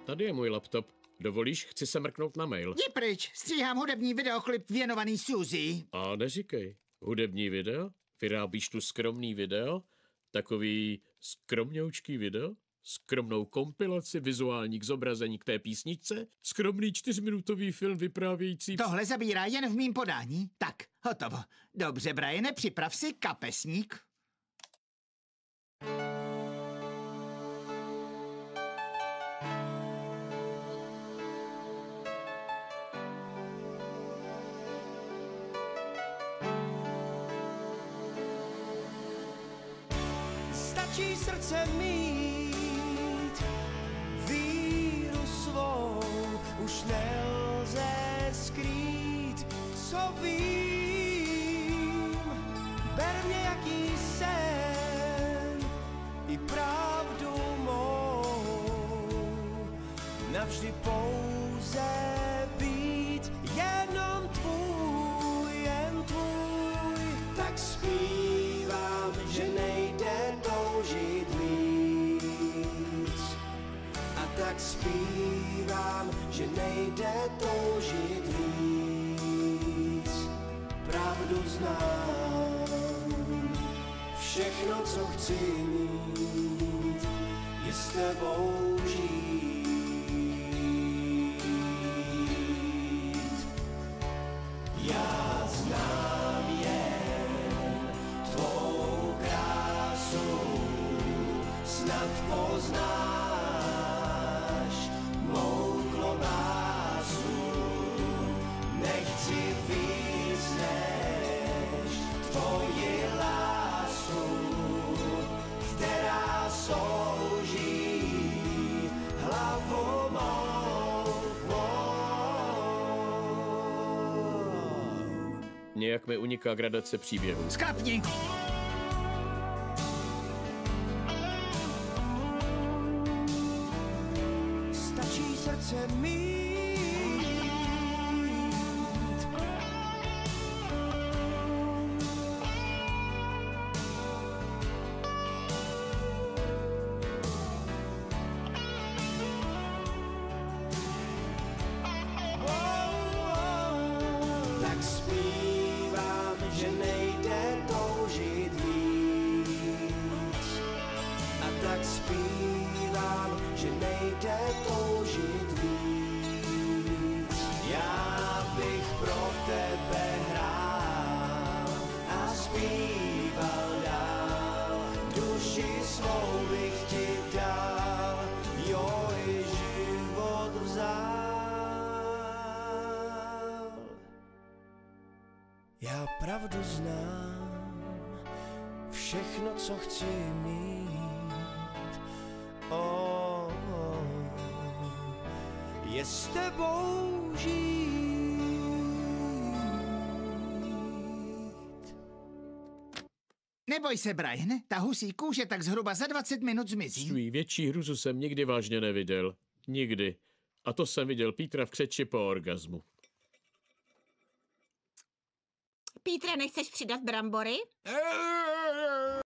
Tady je můj laptop. Dovolíš, chci se mrknout na mail. Jdi pryč, stříhám hudební videoklip věnovaný Suzy. A neříkej, hudební video? Vyrábíš tu skromný video? Takový skromňoučký video? Skromnou kompilaci, vizuální k zobrazení k té písničce? Skromný 4minutový film vyprávějící... Tohle zabírá jen v mým podání. Tak, hotovo. Dobře, Briane, připrav si kapesník. Stačí srdce mít, víru svou už nelze skrýt, co vím. Ber mě, jaký jsem, i pravdu mou, navždy pouze být jenom tvůj, jen tvůj. Tak zpívám, že nejde toužit víc. A tak zpívám, že nejde toužit víc. Pravdu znám, všechno, co chci mít, je s tebou žít. Já znám jen tvou krásu, snad poznáš mou klobásu. Nechci víc než tvoji lásku, která souží hlavu mou. Nějak mi uniká gradace příběhu. Sklapni! Stačí srdce mít. Tak zpívám, že nejde toužit víc. A tak zpívám, že nejde toužit víc. Já bych pro tebe hrál a zpíval dál. Duši svou bych ti dal, jo, i život vzal. Já pravdu znám, všechno, co chci mít, je s tebou žít. Neboj se, Brian, ta husí kůže tak zhruba za 20 minut zmizí. Svý větší hruzu jsem nikdy vážně neviděl. Nikdy. A to jsem viděl Petra v křeči po orgazmu. Pítre, nechceš přidat brambory?